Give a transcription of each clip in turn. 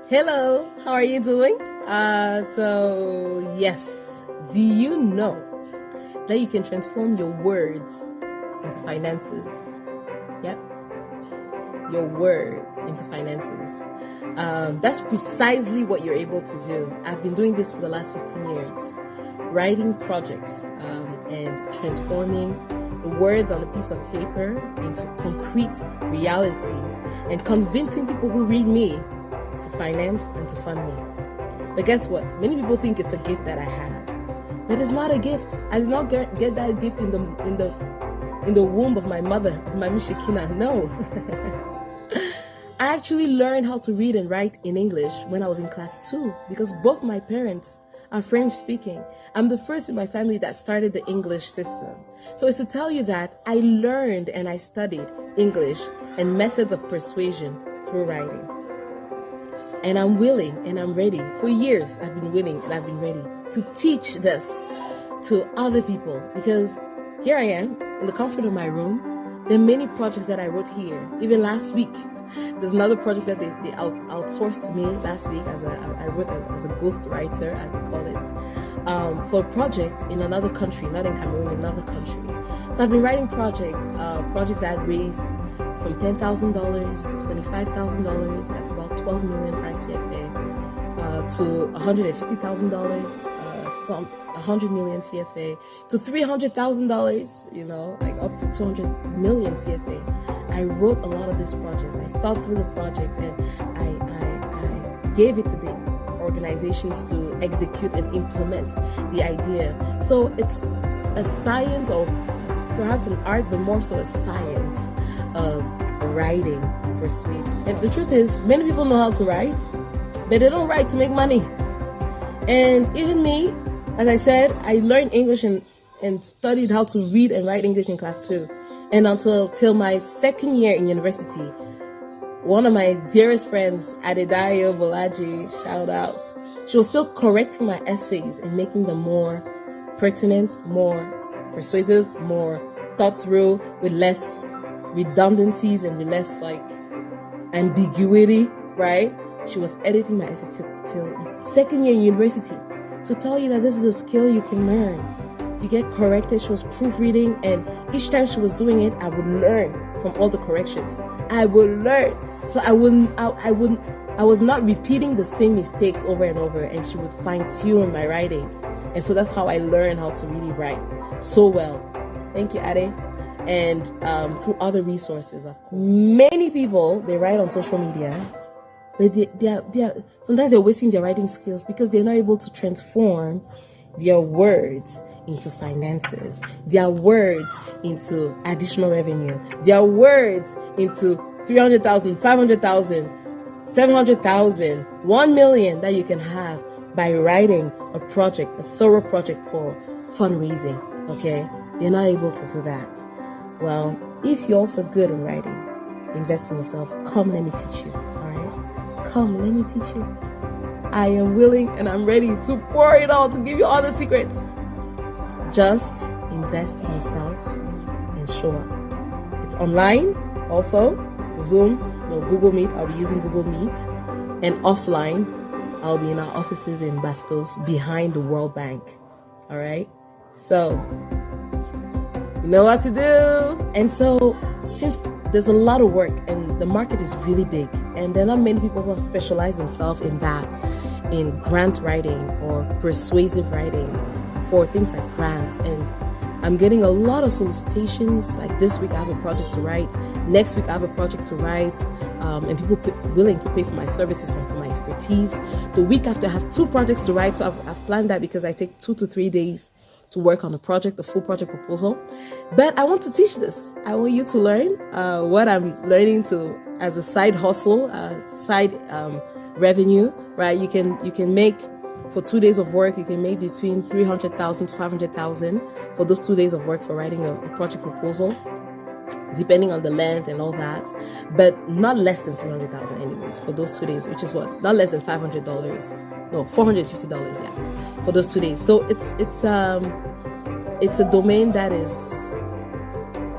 Hello, how are you doing? Yes, do you know that you can transform your words into finances? Yep, your words into finances. That's precisely what you're able to do. I've been doing this for the last 15 years, writing projects and transforming the words on a piece of paper into concrete realities and convincing people who read me to finance and to fund me. But guess what? Many people think it's a gift that I have, but it's not a gift. I did not get that gift in the womb of my mother, of my Mishikina. No. I actually learned how to read and write in English when I was in class 2 because both my parents are French speaking. I'm the first in my family that started the English system. So it's to tell you that I learned and I studied English and methods of persuasion through writing. And I'm willing and I'm ready. For years, I've been willing and I've been ready to teach this to other people because here I am in the comfort of my room. There are many projects that I wrote here. Even last week, there's another project that they outsourced to me last week I wrote as a ghost writer, as I call it, for a project in another country, not in Cameroon, in another country. So I've been writing projects that raised from $10,000 to $25,000, that's about 12 million francs CFA, to $150,000, 100 million CFA, to $300,000, like up to 200 million CFA. I wrote a lot of these projects. I thought through the projects and I gave it to the organizations to execute and implement the idea. So it's a science, or perhaps an art, but more so a science of writing to persuade. And the truth is, many people know how to write, but they don't write to make money. And even me, as I said, I learned English and studied how to read and write English in class 2. And till my second year in university, one of my dearest friends, Adedayo Bolaji, shout out, she was still correcting my essays and making them more pertinent, more persuasive, more thought through, with less redundancies and with less ambiguity, right? She was editing my essays till second year in university to tell you that this is a skill you can learn. You get corrected. She was proofreading, and each time she was doing it, I would learn from all the corrections. I would learn. So I was not repeating the same mistakes over and over, and she would fine-tune my writing. And so that's how I learned how to really write so well. Thank you, Ade. And through other resources, of course. Many people, they write on social media, but sometimes they're wasting their writing skills because they're not able to transform their words into finances, their words into additional revenue, their words into 300,000, 500,000, 700,000, 1 million that you can have by writing a project, a thorough project for fundraising, okay? They're not able to do that. Well, if you're also good in writing, invest in yourself. Come, let me teach you, all right? Come, let me teach you. I am willing and I'm ready to pour it all, to give you all the secrets. Just invest in yourself and show up. It's online also, Zoom, Google Meet. I'll be using Google Meet. And offline, I'll be in our offices in Bastos behind the World Bank. All right? So, you know what to do. And so, since there's a lot of work and the market is really big, and there are not many people who have specialized themselves in that, in grant writing or persuasive writing for things like grants. And I'm getting a lot of solicitations. Like this week I have a project to write, next week I have a project to write, and people willing to pay for my services and for my expertise. The week after I have 2 projects to write, so I've planned that because I take 2 to 3 days to work on a project, a full project proposal. But I want to teach this. I want you to learn what I'm learning to as a side hustle, side revenue, right? You can make, for 2 days of work, you can make between 300,000 to 500,000 for those 2 days of work for writing a project proposal, depending on the length and all that, but not less than 300,000 anyways for those 2 days, which is what, not less than $500, no, $450, yeah, for those 2 days. So it's a domain that is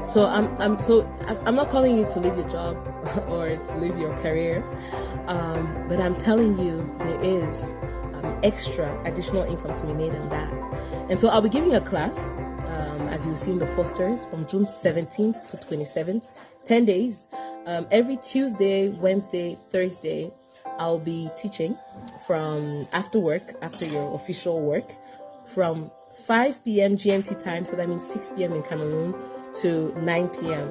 So I'm not calling you to leave your job or to leave your career, but I'm telling you there is extra additional income to be made on that. And so I'll be giving a class, as you will see in the posters, from June 17th to 27th, 10 days. Every Tuesday, Wednesday, Thursday, I'll be teaching from after work, after your official work, from 5 p.m. GMT time, so that means 6 p.m. in Cameroon, to 9 p.m.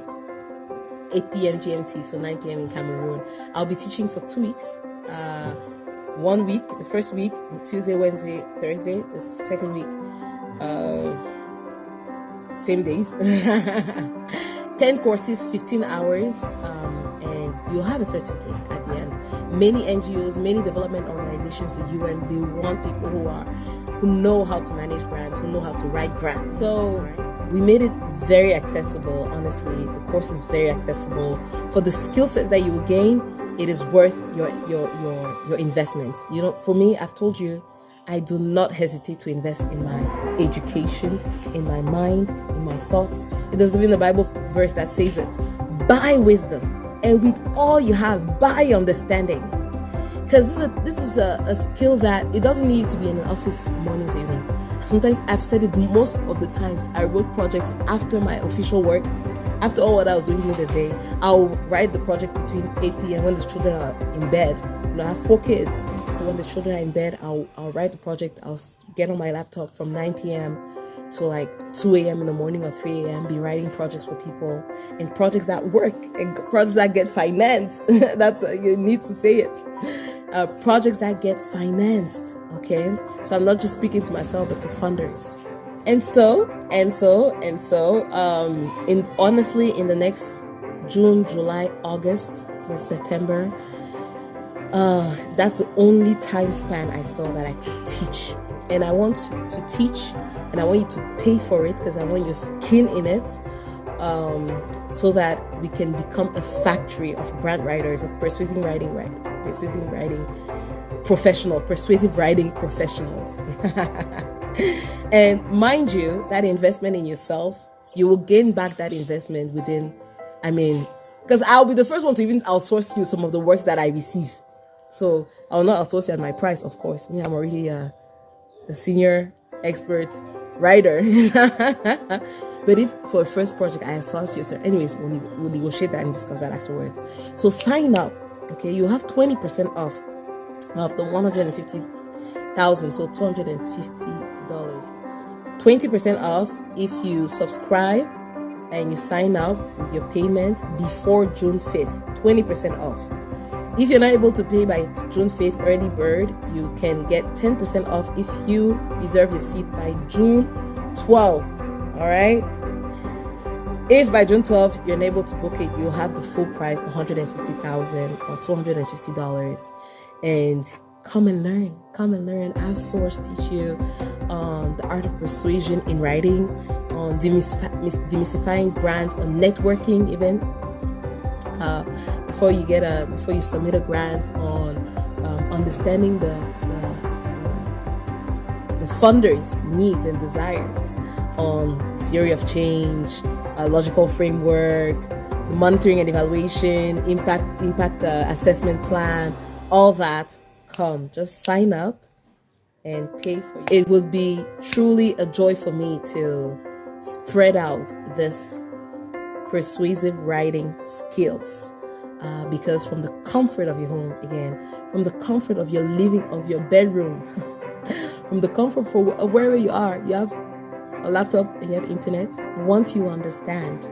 8 p.m. GMT, so 9 p.m. in Cameroon. I'll be teaching for 2 weeks. 1 week, the first week, Tuesday, Wednesday, Thursday. The second week, same days. 10 courses, 15 hours, and you'll have a certificate at the end. Many NGOs, many development organizations, the UN, they want people who know how to manage grants, who know how to write grants. So we made it very accessible. Honestly, the course is very accessible. For the skill sets that you will gain, it is worth your investment. You know, for me, I've told you, I do not hesitate to invest in my education, in my mind, in my thoughts. There's even a Bible verse that says it. Buy wisdom, and with all you have, buy understanding. Because this is a skill that it doesn't need to be in an office morning to evening. Sometimes I've said it, most of the times I wrote projects after my official work. After all what I was doing in the day, I'll write the project between 8 p.m. when the children are in bed. You know, I have 4 kids, so when the children are in bed, I'll write the project. I'll get on my laptop from 9 p.m. to like 2 a.m. in the morning or 3 a.m. be writing projects for people, and projects that work, and projects that get financed. That's you need to say it. Projects that get financed. Okay, so I'm not just speaking to myself, but to funders. Honestly, in the next June, July, August to September, that's the only time span I saw that I could teach. And I want to teach, and I want you to pay for it, because I want your skin in it, so that we can become a factory of grant writers, of persuasive writing professionals. And mind you, that investment in yourself, you will gain back that investment within, because I'll be the first one to even outsource you some of the works that I receive. So I'll not outsource you at my price, of course. Me, I'm already a senior expert writer. But if for a first project I outsource you, sir, anyways, we'll negotiate that and discuss that afterwards. So sign up, okay? You have 20% off of the $150,000, so $250. 20% off if you subscribe and you sign up with your payment before June 5th. 20% off. If you're not able to pay by June 5th, early bird, you can get 10% off if you reserve your seat by June 12th. All right? If by June 12th you're unable to book it, you'll have the full price, $150,000 or $250. And come and learn. I'll teach you on the art of persuasion in writing, on demystifying grants, on networking even. Before you submit a grant, on understanding the funders' needs and desires, on theory of change, a logical framework, the monitoring and evaluation, impact assessment plan, all that. Come, just sign up and pay for it. It would be truly a joy for me to spread out this persuasive writing skills, because from the comfort of your home, again, from the comfort of your living, of your bedroom, from the comfort of wherever you are, you have a laptop and you have internet. Once you understand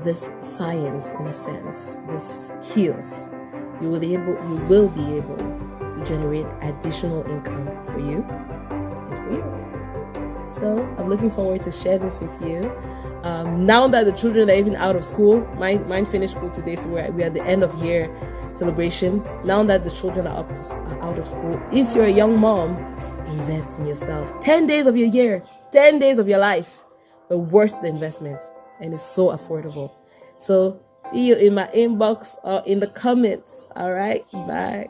this science, in a sense, these skills, you will be able to generate additional income for you and for yours. So I'm looking forward to share this with you. Now that the children are even out of school, mine finished school today, so we're at the end of year celebration. Now that the children are out of school, if you're a young mom, invest in yourself. 10 days of your year, 10 days of your life, but worth the investment, and it's so affordable. So see you in my inbox or in the comments. All right, bye.